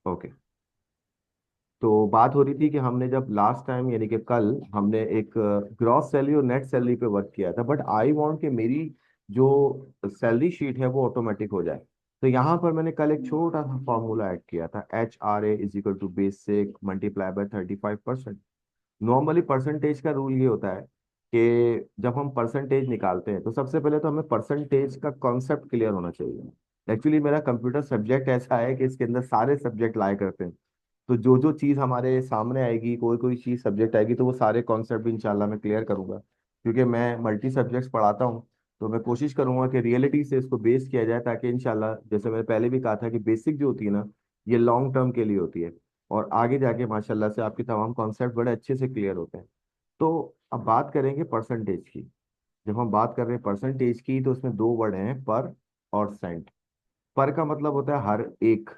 Okay. तो बात हो रही थी कि हमने जब लास्ट टाइम यानी कि कल हमने एक ग्रॉस सैलरी और नेट सैलरी पे वर्क किया था, बट आई वांट कि मेरी जो सैलरी शीट है वो ऑटोमेटिक हो जाए। तो यहाँ पर मैंने कल एक छोटा सा फॉर्मूला ऐड किया था, HRA = basic multiply by 35%। Normally percentage का रूल ये होता है कि जब हम परसेंटेज निकालते हैं तो सबसे पहले तो हमें परसेंटेज का कॉन्सेप्ट क्लियर होना चाहिए। एक्चुअली मेरा कंप्यूटर सब्जेक्ट ऐसा है कि इसके अंदर सारे सब्जेक्ट लाया करते हैं। तो जो जो चीज़ हमारे सामने आएगी, कोई कोई चीज़ सब्जेक्ट आएगी, तो वो सारे कॉन्सेप्ट इंशाल्लाह मैं क्लियर करूंगा, क्योंकि मैं मल्टी सब्जेक्ट्स पढ़ाता हूँ। तो मैं कोशिश करूंगा कि रियलिटी से इसको बेस किया जाए, ताकि इंशाल्लाह जैसे मैंने पहले भी कहा था कि बेसिक जो होती है ना, ये लॉन्ग टर्म के लिए होती है, और आगे जाके माशाल्लाह से आपके तमाम कॉन्सेप्ट बड़े अच्छे से क्लियर होते हैं। तो अब बात करेंगे परसेंटेज की। जब हम बात कर रहे हैं परसेंटेज की, तो उसमें दो वर्ड हैं, पर और सेंट। पर का मतलब होता है हर एक,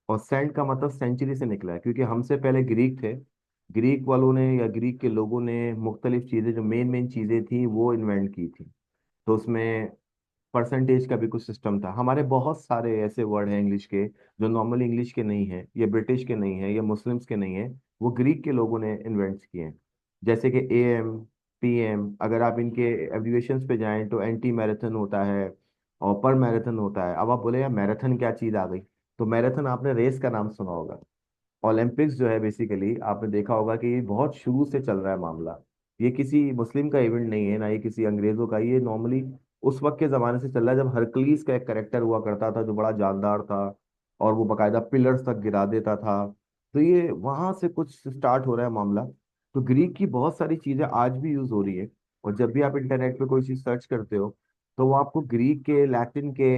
और सेंट का मतलब सेंचुरी से निकला है, क्योंकि हमसे पहले ग्रीक थे। ग्रीक वालों ने या ग्रीक के लोगों ने मुख्तलिफ चीज़ें, जो मेन मेन चीज़ें थी वो इन्वेंट की थी। तो उसमें परसेंटेज का भी कुछ सिस्टम था। हमारे बहुत सारे ऐसे वर्ड हैं इंग्लिश के जो नॉर्मल इंग्लिश के नहीं हैं, या ब्रिटिश के नहीं हैं, या मुस्लिम्स के नहीं हैं, वो ग्रीक के लोगों ने इन्वेंट किए हैं। जैसे कि AM, PM, अगर आप इनके एब्रिविएशंस पे जाएं तो एंटी मैराथन होता है, और पर मैराथन होता है। अब आप बोले यार मैराथन क्या चीज़ आ गई, तो मैराथन आपने रेस का नाम सुना होगा। ओलंपिक्स जो है बेसिकली आपने देखा होगा कि ये बहुत शुरू से चल रहा है मामला। ये किसी मुस्लिम का इवेंट नहीं है, ना ये किसी अंग्रेजों का, ये नॉर्मली उस वक्त के जमाने से चल रहा है, जब हरक्लीज का एक करेक्टर हुआ करता था जो बड़ा जानदार था, और वो बकायदा पिलर्स तक गिरा देता था। तो ये वहां से कुछ स्टार्ट हो रहा है मामला। तो ग्रीक की बहुत सारी चीजें आज भी यूज हो रही है, और जब भी आप इंटरनेट पे कोई चीज सर्च करते हो, तो वो आपको ग्रीक के, लैटिन के,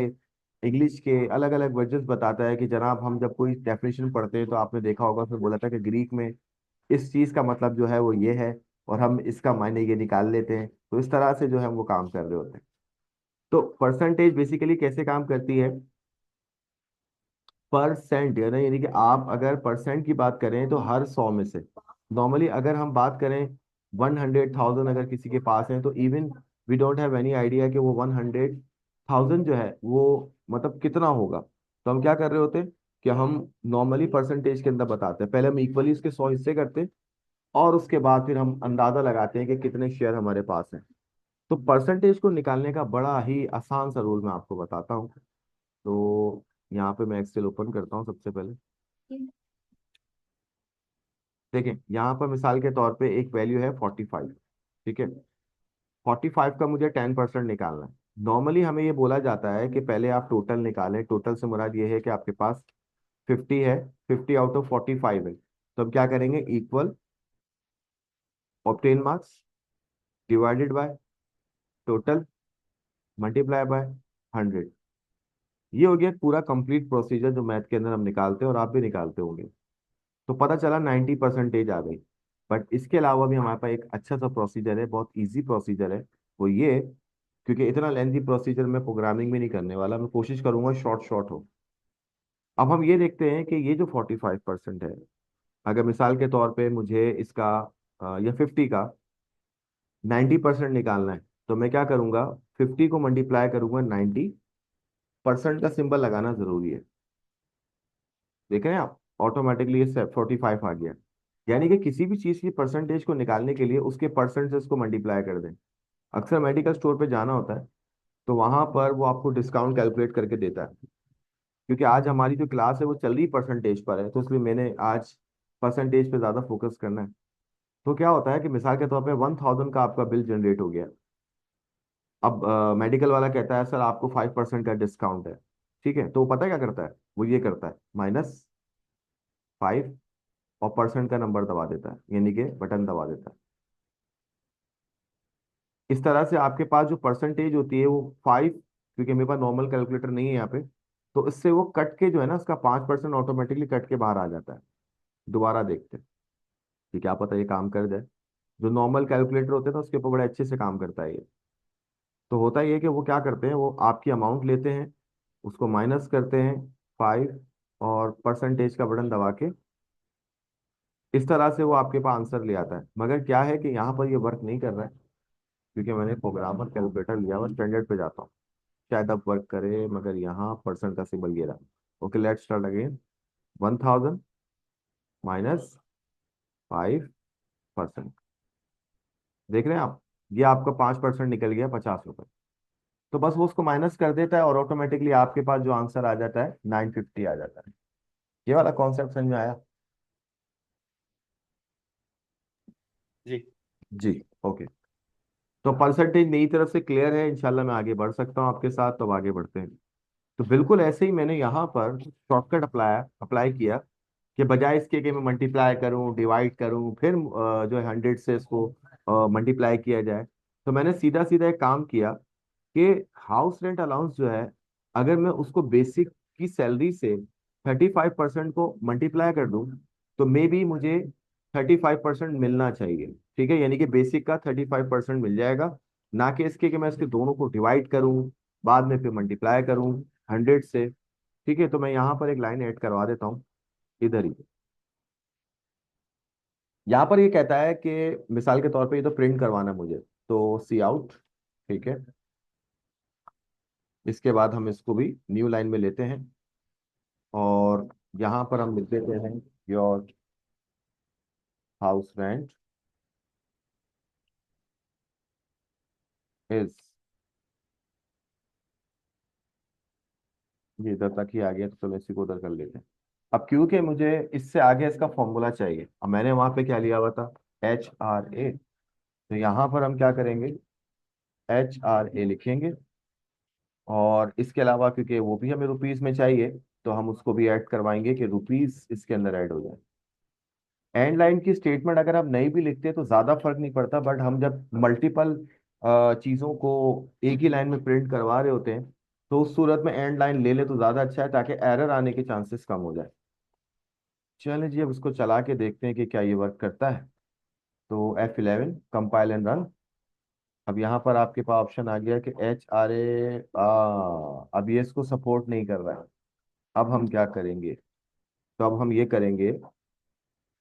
इंग्लिश के अलग अलग वर्जन बताता है कि जनाब हम जब कोई डेफिनेशन पढ़ते हैं तो आपने देखा होगा फिर बोला था कि ग्रीक में इस चीज का मतलब जो है वो ये है, और हम इसका मायने ये निकाल लेते हैं। तो इस तरह से जो है हम वो काम कर रहे होते हैं। तो परसेंटेज बेसिकली कैसे काम करती है? परसेंट यानी कि आप अगर परसेंट की बात करें तो हर 100 में से, नॉर्मली अगर हम बात करें 100,000 अगर किसी के पास है, तो even we don't have any idea कि वो 100,000 जो है वो मतलब कितना होगा। तो हम क्या कर रहे होते हैं कि हम नॉर्मली परसेंटेज के अंदर बताते हैं, पहले हम इक्वली उसके 100 हिस्से करते हैं, और उसके बाद फिर हम अंदाजा लगाते हैं कि कितने शेयर हमारे पास हैं। तो परसेंटेज को निकालने का बड़ा ही आसान सा रूल मैं आपको बताता हूँ। तो यहाँ पे मैं एक्सेल ओपन करता हूँ सबसे पहले। देखें यहाँ पर मिसाल के तौर पे एक वैल्यू है 45। ठीक है, 45 का मुझे 10% निकालना है। नॉर्मली हमें ये बोला जाता है कि पहले आप टोटल निकालें। टोटल से मुराद ये है कि आपके पास 50 है, 50 आउट ऑफ 45 है, तो हम क्या करेंगे, equal obtain marks divided by total multiply by 100। ये हो गया पूरा कंप्लीट प्रोसीजर जो मैथ के अंदर हम निकालते हैं, और आप भी निकालते होंगे। तो पता चला 90% आ गई। बट इसके अलावा भी हमारे पास एक अच्छा सा प्रोसीजर है, बहुत इजी प्रोसीजर है। वो ये, क्योंकि इतना लेंथी प्रोसीजर में प्रोग्रामिंग में नहीं करने वाला, मैं कोशिश करूंगा शॉर्ट शॉर्ट हो। अब हम ये देखते हैं कि ये जो 45% है, अगर मिसाल के तौर पे मुझे इसका या 50 का 90% निकालना है, तो मैं क्या करूंगा, 50 को मल्टीप्लाई करूंगा 90%, का सिंबल लगाना जरूरी है। देख रहे हैं आप, ऑटोमेटिकली ये 45 आ गया। यानी कि किसी भी चीज की परसेंटेज को निकालने के लिए उसके परसेंट से उसको मल्टीप्लाई कर दें। अक्सर मेडिकल स्टोर पे जाना होता है, तो वहां पर वो आपको डिस्काउंट कैलकुलेट करके देता है। क्योंकि आज हमारी जो क्लास है वो चल रही परसेंटेज पर है, तो इसलिए मैंने आज परसेंटेज पे ज्यादा फोकस करना है। तो क्या होता है कि मिसाल के तौर पे 1000 का आपका बिल जनरेट हो गया। अब मेडिकल वाला कहता है सर आपको 5% का डिस्काउंट है। ठीक है, तो वो पता है क्या करता है, वो ये करता है -5, और परसेंट का नंबर दबा देता है, यानी कि बटन दबा देता है। इस तरह से आपके पास जो परसेंटेज होती है वो 5, क्योंकि मेरे पास नॉर्मल कैलकुलेटर नहीं है यहाँ पे, तो इससे वो कट के जो है ना, उसका 5% ऑटोमेटिकली कट के बाहर आ जाता है। दोबारा देखते हैं कि क्या पता ये काम कर जाए। जो नॉर्मल कैलकुलेटर होते हैं ना उसके ऊपर बड़े अच्छे से काम करता है ये। तो होता ही है कि वो क्या करते हैं, वो आपकी अमाउंट लेते हैं, उसको माइनस करते हैं 5, और परसेंटेज का बटन दबा के इस तरह से वो आपके पास आंसर ले आता है। मगर क्या है कि यहाँ पर ये वर्क नहीं कर रहा है, क्योंकि मैंने प्रोग्रामर कैलकुलेटर लिया हुआ, स्टैंडर्ड पे जाता हूँ, शायद अब वर्क करे, मगर यहाँ परसेंट का सिंबल गिरा। Okay, let's start again. 1000 -5%। देख रहे हैं आप, ये आपका 5% निकल गया, 50 रुपए। तो बस वो उसको माइनस कर देता है और ऑटोमेटिकली आपके पास जो आंसर आ जाता है 950 आ जाता है। ये वाला कॉन्सेप्ट समझ में आया? जी। जी। ओके। तो परसेंटेज मेरी तरफ से क्लियर है, इंशाल्लाह मैं आगे बढ़ सकता हूँ आपके साथ, तो अब आगे बढ़ते हैं। तो बिल्कुल ऐसे ही मैंने यहाँ पर शॉर्टकट अप्लाई अप्लाई किया, कि बजाय इसके कि मैं मल्टीप्लाई करूँ, डिवाइड करूँ, फिर जो है 100 से इसको मल्टीप्लाई किया जाए, तो मैंने सीधा सीधा एक काम किया कि हाउस रेंट अलाउंस जो है, अगर मैं उसको बेसिक की सैलरी से 35% को मल्टीप्लाई कर दूं, तो मे बी मुझे 35% मिलना चाहिए। ठीक है, यानी कि बेसिक का 35% मिल जाएगा, ना कि इसके कि मैं इसके दोनों को डिवाइड करूं, बाद में फिर मल्टीप्लाई करूं 100 से। ठीक है, तो मैं यहाँ पर एक लाइन ऐड करवा देता हूँ इधर ही। यहाँ पर ये कहता है कि मिसाल के तौर पे ये तो प्रिंट करवाना है मुझे, तो सी आउट। ठीक है, इसके बाद हम इसको भी न्यू लाइन में लेते हैं, और यहाँ पर हम लिख देते हैं योर हाउस रेंट इज, ये इधर तक ही आ गया, तो चलो इसी को उधर कर लेते हैं। अब क्योंकि मुझे इससे आगे इसका फॉर्मूला चाहिए, अब मैंने वहां पे क्या लिया हुआ था, HRA, तो यहाँ पर हम क्या करेंगे, HRA लिखेंगे, और इसके अलावा क्योंकि वो भी हमें रुपीस में चाहिए, तो हम उसको भी ऐड करवाएंगे कि रुपीस इसके अंदर ऐड हो जाए। एंड लाइन की स्टेटमेंट अगर आप नहीं भी लिखते तो ज्यादा फर्क नहीं पड़ता, बट हम जब मल्टीपल चीजों को एक ही लाइन में प्रिंट करवा रहे होते हैं, तो उस सूरत में एंड लाइन ले ले तो ज्यादा अच्छा है, ताकि एरर आने के चांसेस कम हो जाए। चलिए जी, अब इसको चला के देखते हैं कि क्या ये वर्क करता है। तो F11 कंपाइल एंड रन। अब यहाँ पर आपके पास ऑप्शन आ गया कि HRA, अब ये इसको सपोर्ट नहीं कर रहा है। अब हम क्या करेंगे, तो अब हम ये करेंगे,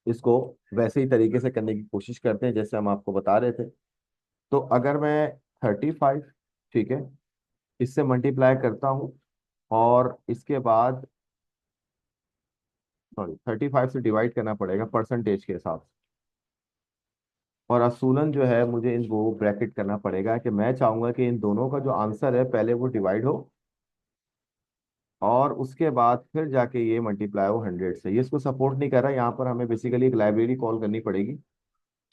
इसको वैसे ही तरीके से करने की कोशिश करते हैं जैसे हम आपको बता रहे थे। तो अगर मैं 35, ठीक है, इससे मल्टीप्लाई करता हूँ, और इसके बाद सॉरी 35 से डिवाइड करना पड़ेगा परसेंटेज के हिसाब से, और असूलन जो है मुझे इनको ब्रैकेट करना पड़ेगा, कि मैं चाहूंगा कि इन दोनों का जो आंसर है पहले वो डिवाइड हो, और उसके बाद फिर जाके ये मल्टीप्लाई हो 100 से। ये इसको सपोर्ट नहीं कर रहा, यहाँ पर हमें बेसिकली एक लाइब्रेरी कॉल करनी पड़ेगी।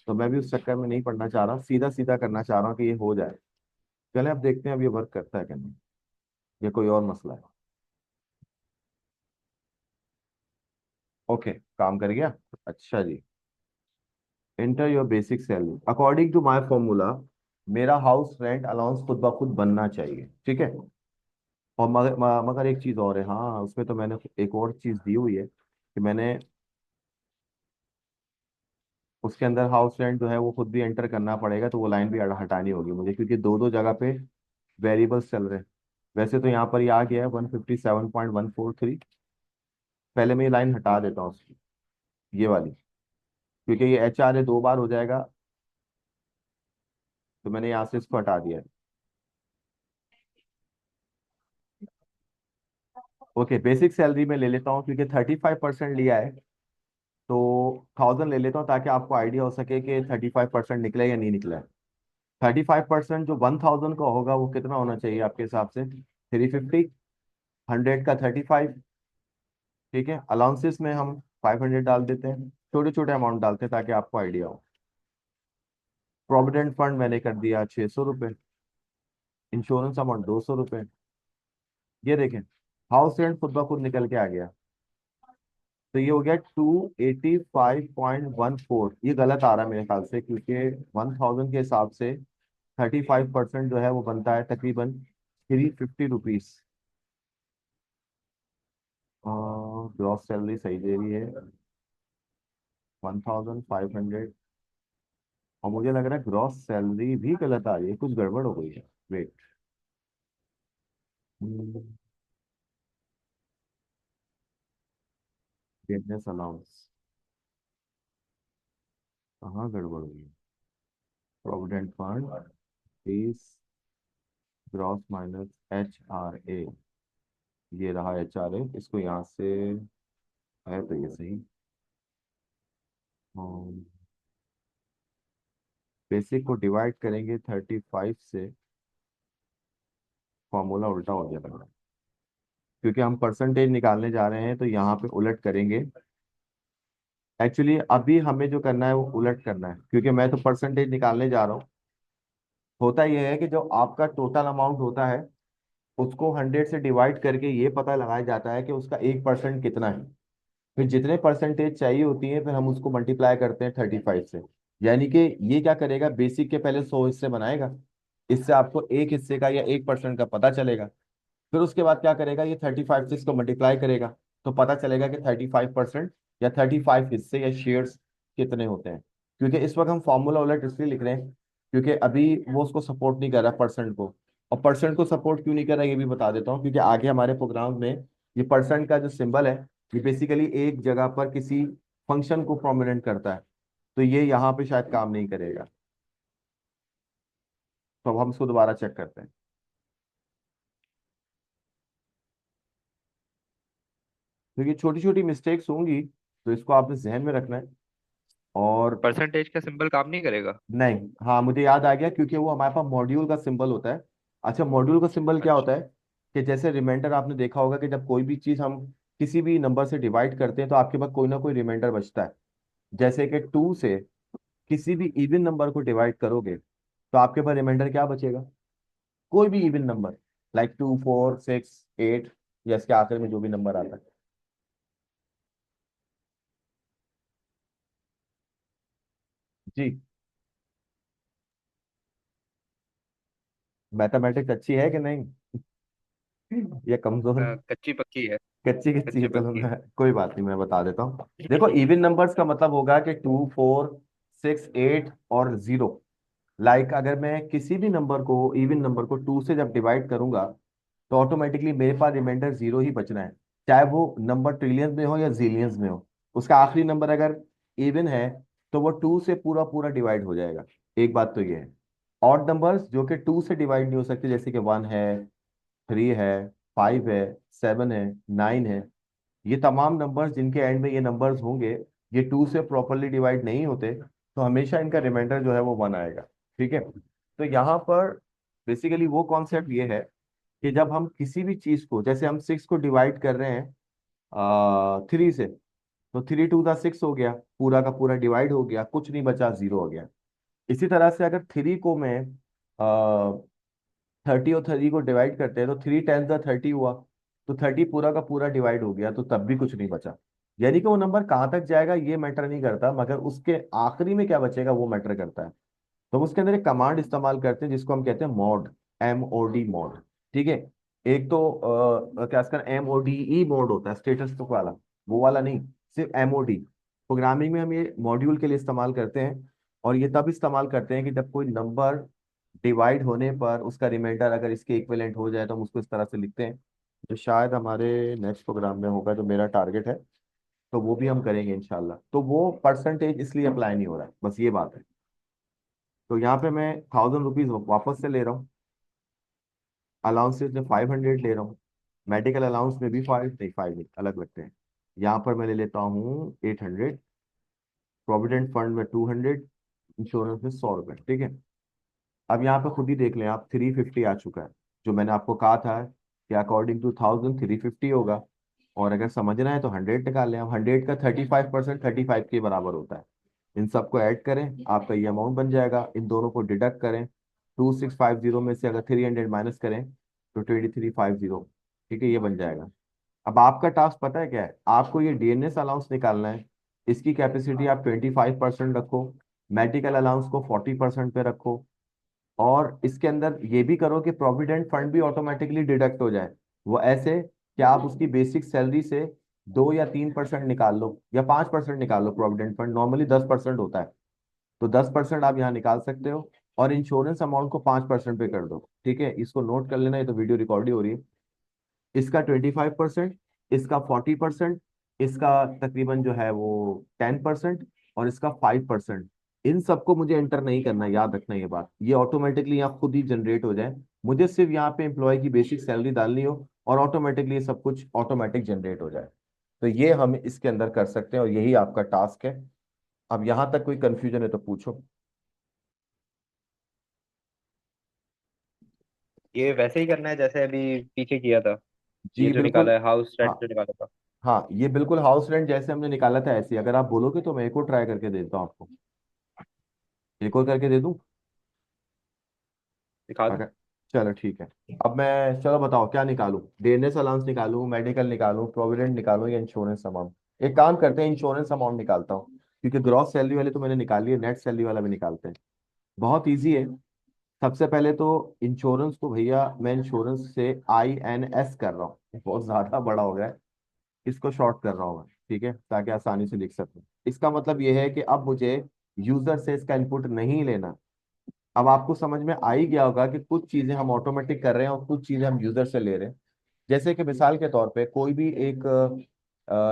तो मैं भी उस चक्कर में नहीं पढ़ना चाह रहा, सीधा सीधा करना चाह रहा हूँ कि ये हो जाए। चले अब देखते हैं अब ये वर्क करता है कि नहीं, ये कोई और मसला है। ओके, काम कर गया। अच्छा जी, enter your basic salary according to my formula. मेरा हाउस रेंट अलाउंस खुद ब खुद बनना चाहिए, ठीक है। और मगर एक चीज और है, हाँ उसमें तो मैंने एक और चीज दी हुई है, कि मैंने उसके अंदर हाउस रेंट जो है वो खुद भी एंटर करना पड़ेगा, तो वो लाइन भी हटानी होगी मुझे, क्योंकि दो दो जगह पे वेरिएबल्स चल रहे हैं। वैसे तो यहाँ पर ये आ गया है 157.143। पहले मैं ये लाइन हटा देता हूँ उसकी, ये वाली, क्योंकि ये HRA 2 बार हो जाएगा, तो मैंने यहाँ से इसको हटा दिया है। ओके, बेसिक सैलरी में ले लेता हूँ, क्योंकि 35% लिया है, तो 1000 ले लेता हूँ, ताकि आपको आइडिया हो सके कि 35% निकला या नहीं निकला है। 35% जो 1000 का होगा वो कितना होना चाहिए आपके हिसाब से, 350। 100 का 35। ठीक है, अलाउंसेस में हम 500 डाल देते हैं, छोटे छोटे अमाउंट डालते हैं ताकि आपको आइडिया हो। प्रोविडेंट फंड मैंने कर दिया 600 रुपये, इंश्योरेंस अमाउंट 200 रुपये। ये देखें, हाउस रेंट खुद ब खुद निकल के आ गया। तो ये हो गया 285.14। ये गलत आ रहा है मेरे ख्याल से, क्योंकि 1000 के हिसाब से 35% जो है वो बनता है तकरीबन 350 रुपीज। ग्रॉस सैलरी सही दे रही है, 1500, और मुझे लग रहा है ग्रॉस सैलरी भी गलत आ रही है, कुछ गड़बड़ हो गई है। वेट, बिजनेस अलाउंस कहाँ गड़बड़ हुई है, provident fund, fees, gross minus HRA, ये रहा HRA, इसको यहाँ से है तो ये सही। बेसिक को डिवाइड करेंगे 35 से, फॉर्मूला उल्टा हो गया लग रहा है। क्योंकि हम परसेंटेज निकालने जा रहे हैं तो यहाँ पे उलट करेंगे। एक्चुअली अभी हमें जो करना है वो उलट करना है, क्योंकि मैं तो परसेंटेज निकालने जा रहा हूँ। होता यह है कि जो आपका टोटल अमाउंट होता है उसको 100 से डिवाइड करके ये पता लगाया जाता है कि उसका 1% कितना है। फिर जितने परसेंटेज चाहिए होती है फिर हम उसको मल्टीप्लाई करते हैं 35 से। यानी कि ये क्या करेगा, बेसिक के पहले 100 हिस्से बनाएगा, इससे आपको एक हिस्से का या 1% का पता चलेगा। फिर उसके बाद क्या करेगा, ये 35 से इसको मल्टीप्लाई करेगा, तो पता चलेगा कि 35% या 35 हिस्से या शेयर्स कितने होते हैं। क्योंकि इस वक्त हम फॉर्मूला उलट इसलिए लिख रहे हैं क्योंकि अभी वो उसको सपोर्ट नहीं कर रहा परसेंट को। और परसेंट को सपोर्ट क्यों नहीं कर रहा ये भी बता देता हूँ, क्योंकि आगे हमारे प्रोग्राम में ये परसेंट का जो सिंबल है ये बेसिकली एक जगह पर किसी फंक्शन को प्रोमिनेंट करता है, तो ये यहाँ पे शायद काम नहीं करेगा। तो अब हम इसको दोबारा चेक करते हैं। तो ये छोटी छोटी मिस्टेक्स होंगी, तो इसको आपने जहन में रखना है। और परसेंटेज का सिंबल काम नहीं करेगा? नहीं, हाँ मुझे याद आ गया, क्योंकि वो हमारे पास मॉड्यूल का सिंबल होता है। अच्छा, मॉड्यूल का सिंबल क्या अच्छा। होता है कि जैसे रिमाइंडर आपने देखा होगा कि जब कोई भी चीज हम किसी भी नंबर से डिवाइड करते हैं तो आपके पास कोई ना कोई रिमाइंडर बचता है। जैसे कि 2 से किसी भी इवन नंबर को डिवाइड करोगे तो आपके पास रिमाइंडर क्या बचेगा, कोई भी इवन नंबर, लाइक 2 4 6 8, या इसके आखिर में जो भी नंबर आता है। जी। मैथमेटिक्स अच्छी है कि नहीं, या कमजोर? कच्ची पक्की है। कच्ची कच्ची है, कच्ची चलो पक्की है। मैं कोई बात नहीं, मैं बता देता हूँ। देखो, इवन नंबर्स का मतलब होगा कि 2 4 6 8 और 0। लाइक अगर मैं किसी भी नंबर को, इवन नंबर को 2 से जब डिवाइड करूंगा तो ऑटोमेटिकली मेरे पास रिमाइंडर 0 ही बचना है। चाहे वो नंबर ट्रिलियंस में हो या जिलियंस में हो, उसका आखिरी नंबर अगर इवन है तो वो 2 से पूरा पूरा डिवाइड हो जाएगा। एक बात तो ये है। ऑड नंबर्स जो कि 2 से डिवाइड नहीं हो सकते, जैसे कि 1 है, 3 है, 5 है, 7 है, 9 है, ये तमाम नंबर्स जिनके एंड में ये नंबर्स होंगे, ये 2 से प्रॉपरली डिवाइड नहीं होते, तो हमेशा इनका रिमाइंडर जो है वो 1 आएगा। ठीक है। तो यहाँ पर बेसिकली वो कॉन्सेप्ट ये है कि जब हम किसी भी चीज को, जैसे हम 6 को डिवाइड कर रहे हैं 3 से, तो 3 2 द 6 हो गया, पूरा का पूरा डिवाइड हो गया, कुछ नहीं बचा, 0 हो गया। इसी तरह से अगर 3 को मैं 30 और 30 को डिवाइड करते हैं तो 3 10 द 30 हुआ, तो 30 पूरा का पूरा डिवाइड हो गया, तो तब भी कुछ नहीं बचा। यानी कि वो नंबर कहाँ तक जाएगा ये मैटर नहीं करता, मगर उसके आखिरी में क्या बचेगा वो मैटर करता है। तो उसके अंदर एक कमांड इस्तेमाल करते हैं जिसको हम कहते हैं मॉड, MOD मॉड। ठीक है। एक तो क्या इसका MODE मोड होता है, स्टेटस वाला, वो वाला नहीं, सिर्फ MOD। प्रोग्रामिंग में हम ये मॉड्यूल के लिए इस्तेमाल करते हैं, और ये तब इस्तेमाल करते हैं कि जब कोई नंबर डिवाइड होने पर उसका रिमाइंडर अगर इसके इक्विवेलेंट हो जाए तो हम उसको इस तरह से लिखते हैं, जो शायद हमारे नेक्स्ट प्रोग्राम में होगा, जो मेरा टारगेट है। तो वो भी हम करेंगे इंशाल्लाह। तो वो परसेंटेज इसलिए अप्लाई नहीं हो रहा है, बस ये बात है। तो यहाँ पे मैं 1000 रुपीज वापस से ले रहा हूँ, अलाउंसेस में 500 ले रहा हूँ, मेडिकल अलाउंस में भी 5 नहीं अलग लगते हैं। यहाँ पर मैं ले लेता हूँ 800, प्रोविडेंट फंड में 200, इंश्योरेंस में 100 रुपये। ठीक है। अब यहाँ पे खुद ही देख लें आप, 350 आ चुका है। जो मैंने आपको कहा था कि अकॉर्डिंग टू 1000 350 होगा, और अगर समझना है तो 100 निकाल लें। अब 100 का 35% 35 के बराबर होता है। इन सबको ऐड करें, आपका ये अमाउंट बन जाएगा। इन दोनों को डिडक्ट करें, 2650 में से अगर 300 माइनस करें तो 2350। ठीक है, ये बन जाएगा। अब आपका टास्क पता है क्या है, आपको ये DNS अलाउंस निकालना है। इसकी कैपेसिटी आप 25% रखो, मेडिकल अलाउंस को 40% पे रखो, और इसके अंदर ये भी करो कि प्रोविडेंट फंड भी ऑटोमेटिकली डिडक्ट हो जाए। वो ऐसे कि आप उसकी बेसिक सैलरी से 2 या 3% निकाल लो, या 5% निकाल लो। प्रोविडेंट फंड नॉर्मली 10% होता है, तो 10% आप यहाँ निकाल सकते हो, और इंश्योरेंस अमाउंट को 5% पे कर दो। ठीक है, इसको नोट कर लेना, ये तो वीडियो रिकॉर्ड ही हो रही है। इसका 25%, इसका 40%, इसका तकरीबन जो है वो 10%, और इसका 5%। इन सबको मुझे एंटर नहीं करना, याद रखना ये बात, ये ऑटोमेटिकली यहाँ खुद ही जनरेट हो जाए। मुझे सिर्फ यहाँ पे एम्प्लॉय की बेसिक सैलरी डालनी हो और ऑटोमेटिकली ये सब कुछ ऑटोमेटिक जनरेट हो जाए। तो ये हम इसके अंदर कर सकते हैं और यही आपका टास्क है। अब यहां तक कोई कंफ्यूजन है तो पूछो। ये वैसे ही करना है जैसे अभी पीछे किया था। ये जी जो निकाला बिल्कुल। है हाउस हाँ रेंट जो निकाला था। हाँ, ये बिल्कुल हाउस रेंट जैसे हमने निकाला था ऐसे ही। अगर आप बोलोगे तो मैं एक और ट्राई करके देता हूँ आपको। एक और करके दे दूं? दिखा दो। अगर चलो ठीक है। अब मैं, चलो बताओ क्या निकालूं? डेयरनेस अलाउंस निकालूं, मेडिकल निकालूं, प्रोविडेंट निकालूं, या इंश्योरेंस अमाउंट? एक काम करते हैं, इंश्योरेंस अमाउंट निकालता हूँ, क्योंकि ग्रॉस सैलरी वाले तो मैंने निकाल लिए, नेट सैलरी वाला भी निकालते हैं। बहुत ईजी है। सबसे पहले तो इंश्योरेंस को भैया मैं इंश्योरेंस से INS कर रहा हूँ, बहुत ज्यादा बड़ा हो गया है, इसको शॉर्ट कर रहा हूँ मैं, ठीक है, ताकि आसानी से लिख सकूं। इसका मतलब ये है कि अब मुझे यूजर से इसका इनपुट नहीं लेना। अब आपको समझ में आ ही गया होगा कि कुछ चीजें हम ऑटोमेटिक कर रहे हैं और कुछ चीजें हम यूजर से ले रहे हैं। जैसे कि मिसाल के तौर पे कोई भी एक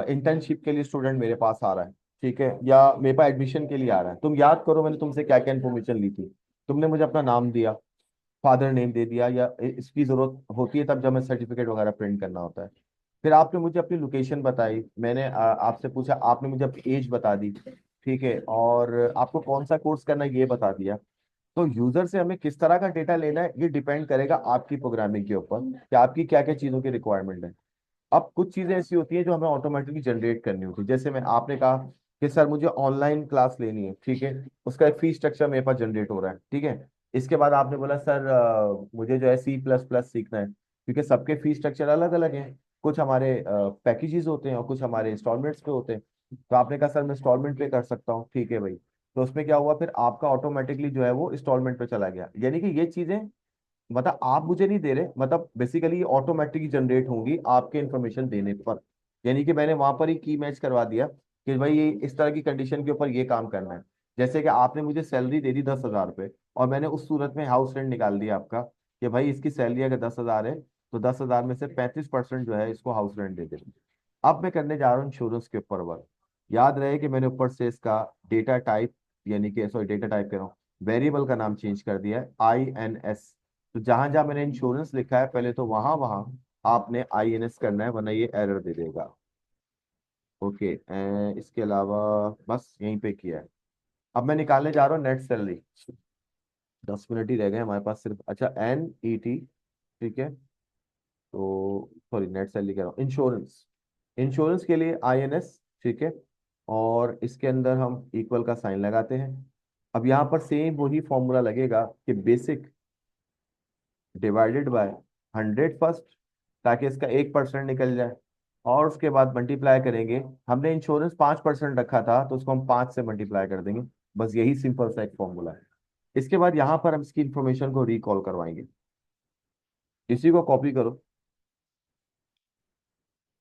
इंटर्नशिप के लिए स्टूडेंट मेरे पास आ रहा है, ठीक है, या मेरे पास एडमिशन के लिए आ रहा है। तुम याद करो मैंने तुमसे क्या क्या इन्फॉर्मेशन ली थी। तुमने मुझे अपना नाम दिया, फादर नेम दे दिया, या इसकी जरूरत होती है तब जब मैं सर्टिफिकेट वगैरह प्रिंट करना होता है। फिर आपने मुझे अपनी लोकेशन बताई, मैंने आपसे पूछा, आपने मुझे अपनी एज बता दी, ठीक है, और आपको कौन सा कोर्स करना है ये बता दिया। तो यूजर से हमें किस तरह का डेटा लेना है ये डिपेंड करेगा आपकी प्रोग्रामिंग के ऊपर कि आपकी क्या क्या चीजों की रिक्वायरमेंट है। अब कुछ चीजें ऐसी होती हैं जो हमें ऑटोमेटिकली जनरेट करनी होती है। जैसे मैं, आपने कहा कि सर मुझे ऑनलाइन क्लास लेनी है, ठीक है, उसका एक फी स्ट्रक्चर मेरे पास जनरेट हो रहा है, ठीक है। इसके बाद आपने बोला सर मुझे जो है C++ सीखना है, क्योंकि सबके फी स्ट्रक्चर अलग अलग हैं। कुछ हमारे पैकेजेस होते हैं और कुछ हमारे इंस्टॉलमेंट्स पे होते हैं। तो आपने कहा सर मैं इंस्टॉलमेंट पे कर सकता हूँ, ठीक है भाई। तो उसमें क्या हुआ, फिर आपका ऑटोमेटिकली जो है वो इंस्टॉलमेंट पे चला गया। यानी कि ये चीजें, मतलब आप मुझे नहीं दे रहे, मतलब बेसिकली ऑटोमेटिक जनरेट होंगी आपके इन्फॉर्मेशन देने पर। यानी कि मैंने वहां पर ही की मैच करवा दिया कि भाई ये इस तरह की कंडीशन के ऊपर ये काम करना है। जैसे कि आपने मुझे सैलरी दे दी 10,000 रुपये, और मैंने उस सूरत में हाउस रेंट निकाल दिया आपका कि भाई इसकी सैलरी अगर 10,000 है तो 10,000 में से 35% जो है इसको हाउस रेंट दे देना। अब मैं करने जा रहा हूँ इंश्योरेंस के ऊपर वर्क। याद रहे कि मैंने ऊपर से इसका डेटा टाइप, यानी कि सॉरी डेटा टाइप कह रहा हूँ, वेरिएबल का नाम चेंज कर दिया है INS। तो जहां जहां मैंने इंश्योरेंस लिखा है पहले तो वहां वहां आपने INS करना है, वरना ये एरर दे देगा। ओके, इसके अलावा बस यहीं पे किया है। अब मैं निकालने जा रहा हूँ नेट सैलरी। 10 मिनट ही रह गए हमारे पास सिर्फ। अच्छा, NET, ठीक है। तो सॉरी, नेट सैलरी कह रहा हूँ, इंश्योरेंस। इंश्योरेंस के लिए INS, ठीक है, और इसके अंदर हम इक्वल का साइन लगाते हैं। अब यहाँ पर सेम वही फॉर्मूला लगेगा कि बेसिक डिवाइडेड बाय 100 फर्स्ट, ताकि इसका 1% निकल जाए, और उसके बाद मल्टीप्लाई करेंगे। हमने इंश्योरेंस 5% रखा था तो उसको हम 5 से मल्टीप्लाई कर देंगे। बस यही सिंपल सा एक फॉर्मूला है। इसके बाद यहाँ पर हम इसकी इंफॉर्मेशन को रिकॉल करवाएंगे। इसी को कॉपी करो,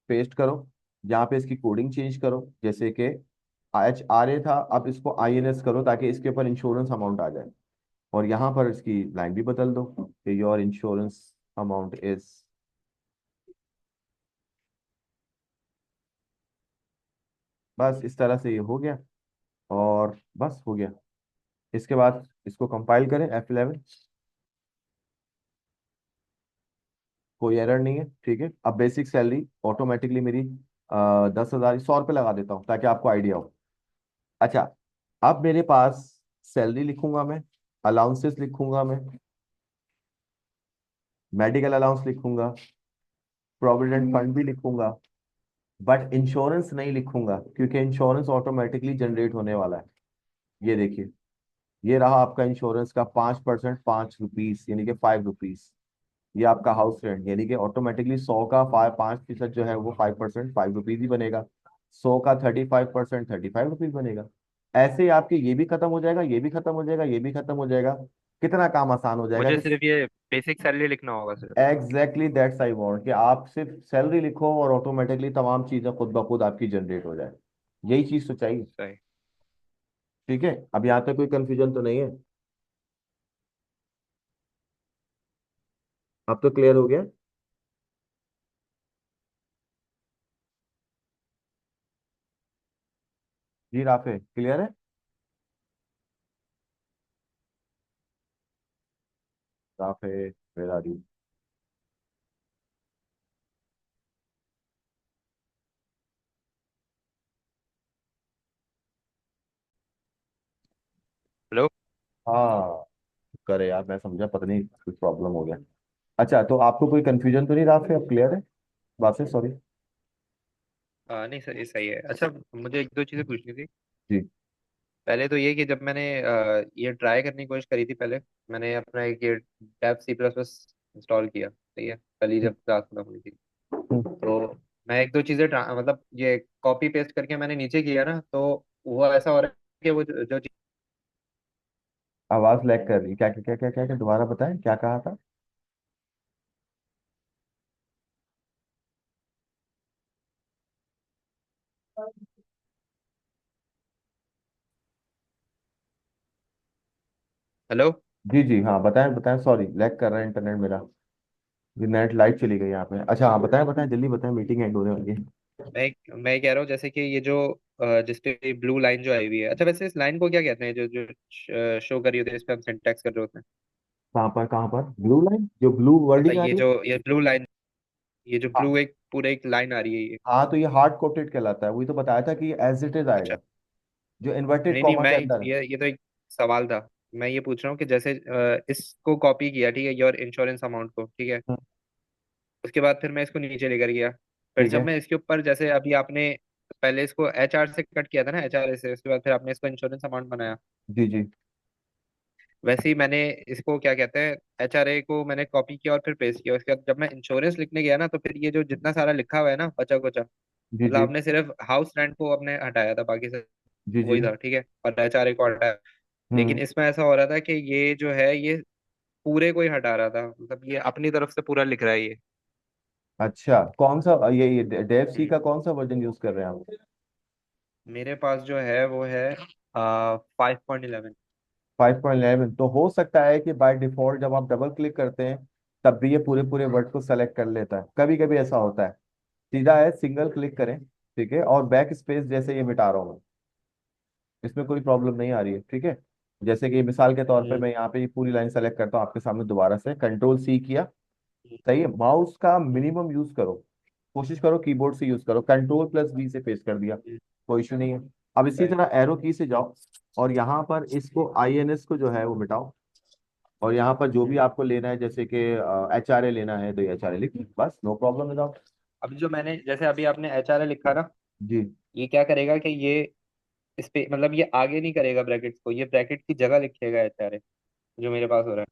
पेस्ट करो, यहाँ पे इसकी कोडिंग चेंज करो, जैसे कि HRA था, अब इसको INS करो ताकि इसके ऊपर इंश्योरेंस अमाउंट आ जाए। और यहाँ पर इसकी लाइन भी बदल दो कि योर इंश्योरेंस अमाउंट इज, बस इस तरह से ये हो गया, और बस हो गया। इसके बाद इसको कंपाइल करें F11। कोई एरर नहीं है, ठीक है। अब बेसिक सैलरी ऑटोमेटिकली मेरी 10,000, 100 रुपये लगा देता हूँ ताकि आपको आइडिया हो। अच्छा, अब मेरे पास सैलरी लिखूंगा मैं, अलाउंसेस लिखूंगा मैं, मेडिकल अलाउंस लिखूंगा, प्रोविडेंट फंड भी लिखूंगा, बट इंश्योरेंस नहीं लिखूंगा क्योंकि इंश्योरेंस ऑटोमेटिकली जनरेट होने वाला है। ये देखिए, ये रहा आपका इंश्योरेंस का 5%, ₹5, यानी कि ₹5। ये आपका हाउस रेंट, यानी कि ऑटोमेटिकली 100 का 5% जो है वो 5%, ₹5 ही बनेगा। 100 का 35%, ₹35 बनेगा। ऐसे ही आपके ये भी खत्म हो जाएगा, ये भी खत्म हो जाएगा, ये भी खत्म हो जाएगा। कितना काम आसान हो जाएगा मुझे कि, सिर्फ ये बेसिक सैलरी लिखना होगा सिर्फ। एग्जैक्टली दैट्स आई वांट, कि आप सिर्फ सैलरी लिखो और ऑटोमेटिकली तमाम चीजें खुद ब खुद आपकी जनरेट हो जाए। यही चीज तो चाहिए। सही। ठीक है, अब यहाँ तक कोई कंफ्यूजन तो नहीं है? अब तो क्लियर हो गया? जी राफे, क्लियर है? राफे, बेरारी। हाँ, करे यार, मैं समझा, पता नहीं कुछ प्रॉब्लम हो गया। अच्छा, तो आपको कोई कंफ्यूजन तो नहीं रहा, फिर अब क्लियर है बात से? सॉरी। नहीं सही सही है। अच्छा, मुझे एक दो चीजें पूछनी थी। जी। पहले तो ये कि जब मैंने ये ट्राई करने की कोशिश करी थी पहले, मैंने अपना एक ये Dev C plus plus install किया, ठीक है, कल ही जब क्लास खत्म हुई थी। हम्म, तो मैं एक दो चीजें मतलब ये कॉपी पेस्ट करके मैंने नीचे किया ना, तो वो ऐसा हो रहा है कि वो जो आवाज लैग कर रही, क्या क्या क्या क्या क्या क्या, दोबारा बताएं क्या कहा था? हेलो। जी जी, हाँ बताएं बताएं, सॉरी लैग कर रहा है इंटरनेट मेरा। ये नेट लाइट चली गई यहाँ पे। अच्छा हाँ, बताएं बताएं, जल्दी बताएं, मीटिंग एंड होने वाली है। मैं कह रहा हूँ जैसे कि ये जो जिस पे ब्लू लाइन जो आई हुई है, अच्छा वैसे इस लाइन को क्या कहते हैं जो जो शो कर रही होती है, इस पे हम सिंटैक्स कर रहे होते हैं? कहाँ पर, कहाँ पर ब्लू लाइन, जो ब्लू मतलब वर्डिंग आ रही है? ये ब्लू लाइन, ये जो हाँ ब्लू एक पूरे एक लाइन आ रही है ये। हाँ, तो ये हार्ड कोटेड कहलाता है, वही तो बताया था कि एज इट इज अच्छा। आएगा, जो इन्वर्टेड नहीं नहीं, कॉमा के अंदर है। ये तो एक सवाल था। मैं ये पूछ रहा हूँ कि जैसे इसको कॉपी किया, ठीक है, योर इंश्योरेंस अमाउंट को, ठीक है। हम्म, उसके बाद फिर मैं इसको नीचे लेकर गया। फिर ठीक जब है। मैं इसके ऊपर, जैसे अभी आपने पहले इसको HR से कट किया था ना, HR से, उसके बाद फिर आपने इसको इंश्योरेंस अमाउंट बनाया। जी जी वैसे ही मैंने इसको क्या कहते हैं, HRA को मैंने कॉपी किया और फिर पेस्ट किया। उसके बाद जब मैं इंश्योरेंस लिखने गया ना, तो फिर ये जो जितना सारा लिखा हुआ है ना बचा कुचा, जी मतलब जी आपने सिर्फ हाउस रेंट को आपने हटाया था, बाकी से जी जी। वही था, ठीक है, और HRA को हटाया। लेकिन हम्म। इसमें ऐसा हो रहा था कि ये जो है ये पूरे को ही हटा रहा था, मतलब ये अपनी तरफ से पूरा लिख रहा है ये। अच्छा, कौन सा ये डेव सी हम्म। का कौन सा वर्जन यूज कर रहे हैं आप? मेरे पास जो है वो है 5.11। 5.11, तो हो सकता है कि बाय डिफॉल्ट जब आप डबल क्लिक करते हैं तब भी ये पूरे पूरे वर्ड को सेलेक्ट कर लेता है, कभी कभी ऐसा होता है। सीधा है, सिंगल क्लिक करें, ठीक है, और बैक स्पेस जैसे ये मिटा रहा हूँ मैं, इसमें कोई प्रॉब्लम नहीं आ रही है, ठीक है। जैसे कि मिसाल के तौर पे हम्म। मैं यहाँ पे ये पूरी लाइन सेलेक्ट करता हूँ आपके सामने दोबारा से, कंट्रोल सी किया। हम्म। सही है, माउस का मिनिमम यूज करो, कोशिश करो कीबोर्ड से यूज करो, कंट्रोल प्लस वी से पेस्ट कर दिया, कोई इशू नहीं है। अब इसी right। तरह एरो की से जाओ और यहाँ पर इसको INS को जो है वो मिटाओ, और यहाँ पर जो भी हम्म। आपको लेना है, जैसे कि HRA लेना है तो HRA लिखिए, बस नो प्रॉब्लम विदाउट। अभी जो मैंने, जैसे अभी आपने HRA लिखा ना, जी। ये क्या करेगा कि ये इस पे, मतलब ये आगे नहीं करेगा ब्रैकेट्स को, ये ब्रैकेट की जगह लिखेगा HRA, जो मेरे पास हो रहा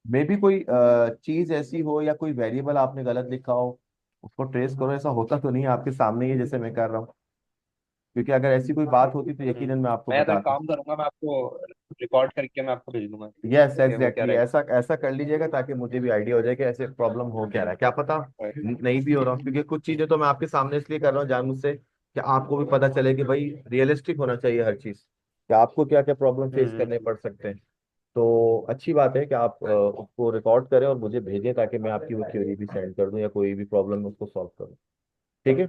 मे भी कोई चीज ऐसी हो या कोई वेरिएबल आपने गलत लिखा हो, उसको ट्रेस करो, ऐसा होता तो नहीं है आपके सामने ही है जैसे मैं कर रहा हूँ, क्योंकि अगर ऐसी कोई बात होती तो है। यकीनन मैं आपको मैं तो एक बताता। काम करूंगा, मैं आपको रिकॉर्ड करके मैं आपको भेज दूंगा यस कि वो क्या एग्जैक्टली, रहेगा। ऐसा ऐसा कर लीजिएगा ताकि मुझे भी आइडिया हो जाए कि ऐसे प्रॉब्लम हो क्या रहा है, क्या पता Right। नहीं भी हो रहा हूँ, क्योंकि कुछ चीजें तो मैं आपके सामने इसलिए कर रहा हूँ जानबूझ से कि आपको भी पता चले कि भाई रियलिस्टिक होना चाहिए हर चीज, कि आपको क्या क्या प्रॉब्लम फेस करने पड़ सकते हैं। तो अच्छी बात है कि आप उसको रिकॉर्ड करें और मुझे भेजें ताकि मैं आपकी वो क्वेरी भी सेंड कर दूं या कोई भी प्रॉब्लम उसको सॉल्व करूं, ठीक है।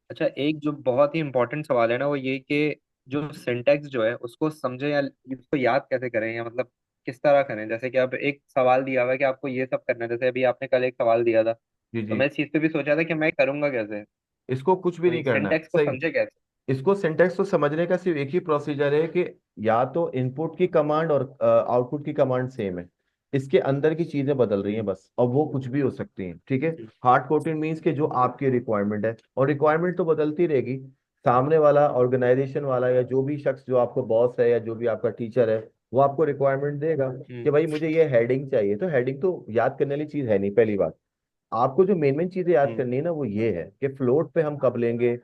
अच्छा, एक जो बहुत ही इंपॉर्टेंट सवाल है ना, वो ये कि जो सिंटेक्स जो है उसको समझे या उसको याद कैसे करें, या मतलब किस तरह करें। जैसे कि अब एक सवाल दिया हुआ है कि आपको ये सब करना है, जैसे अभी आपने कल एक सवाल दिया था, जी तो जी। मैं इस चीज पे भी सोचा था कि मैं करूंगा कैसे, इसको कुछ भी वही नहीं करना है, सिंटेक्स को सही। समझे कैसे। इसको सिंटेक्स को समझने का सिर्फ एक ही प्रोसीजर है कि या तो इनपुट की कमांड और आउटपुट की कमांड सेम है, इसके अंदर की चीजें बदल रही हैं बस, और वो कुछ भी हो सकती हैं, ठीक है। हार्ड कोडिंग मीन्स कि जो आपकी रिक्वायरमेंट है, और रिक्वायरमेंट तो बदलती रहेगी, सामने वाला ऑर्गेनाइजेशन वाला या जो भी शख्स जो आपको बॉस है या जो भी आपका टीचर है, वो आपको रिक्वायरमेंट देगा हम्म। कि भाई मुझे ये हेडिंग चाहिए, तो हेडिंग तो याद करने वाली चीज है नहीं, पहली बात। आपको जो मेन मेन चीजें याद हम्म। करनी है ना, वो ये है कि फ्लोट पे हम कब लेंगे,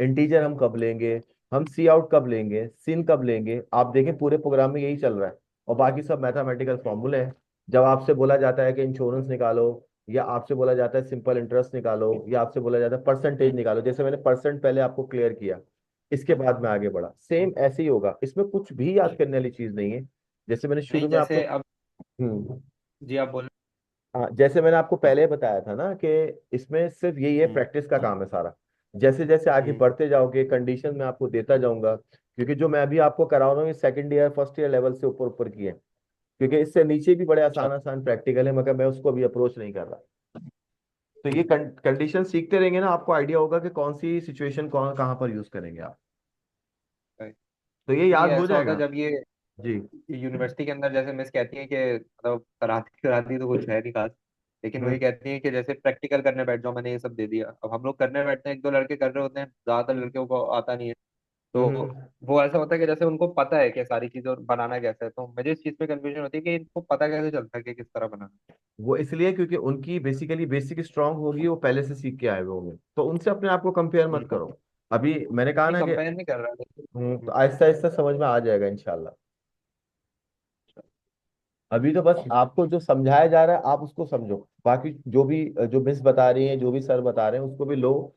इंटीजर हम कब लेंगे, हम सी आउट कब लेंगे, सिन कब लेंगे, आप देखें पूरे प्रोग्राम में यही चल रहा है, और बाकी सब मैथमेटिकल फॉर्मूले हैं। जब आपसे बोला जाता है कि इंश्योरेंस निकालो, या आपसे बोला जाता है सिंपल इंटरेस्ट निकालो, या आपसे बोला जाता है परसेंटेज निकालो, जैसे मैंने परसेंट पहले आपको क्लियर किया, इसके बाद में आगे बढ़ा, सेम ऐसे ही होगा, इसमें कुछ भी याद करने वाली चीज नहीं है। जैसे मैंने शुरू नहीं, में आपको जैसे अब, हम्म जी आप बोल। हाँ, जैसे मैंने आपको पहले बताया था ना कि इसमें सिर्फ यही है, हम्म। प्रैक्टिस का काम है सारा। जैसे जैसे आगे हम्म। बढ़ते जाओगे कंडीशन में आपको देता जाऊंगा, क्योंकि जो मैं अभी आपको करा रहा हूँ ये second year first year level से ऊपर ऊपर की है, क्योंकि इससे नीचे भी बड़े अच्छा। आसान आसान प्रैक्टिकल है, मगर मैं उसको अभी अप्रोच नहीं कर रहा। तो ये कंडीशन सीखते रहेंगे ना, आपको आइडिया होगा कि कौन सी सिचुएशन कौन कहाँ पर यूज करेंगे आप, तो ये तो ये याद हो ऐसा होता है जाएगा। जब ये जी। यूनिवर्सिटी के अंदर जैसे मिस कहती है कि मतलब कराती कराती तो कुछ है नहीं खास, लेकिन वही हम्म। कहती है कि जैसे प्रैक्टिकल करने बैठ जाओ, मैंने ये सब दे दिया। अब हम लोग करने बैठते हैं, एक दो लड़के कर रहे होते हैं, ज्यादातर लड़कियों को आता नहीं है। तो हम्म। वो ऐसा होता है कि जैसे उनको पता है कि सारी चीजें और बनाना कैसे है, तो मुझे इस चीज पे कंफ्यूजन होती है कि इनको पता कैसे चलता है कि किस तरह बनाना वो इसलिए क्योंकि उनकी बेसिकली बेसिक स्ट्रांग होगी, वो पहले से सीख के आए हुए होंगे, तो उनसे अपने आप को कंपेयर है। मत करो। अभी मैंने कहा नहीं, ना कि कंपेयर नहीं कर रहा लेकिन। तो आहिस्ता आहिस्ता समझ में आ जाएगा इंशाल्लाह। अभी तो बस आपको जो समझाया जा रहा है आप उसको समझो, बाकी जो भी जो मिस बता रही है, जो भी सर बता रहे हैं उसको भी लो,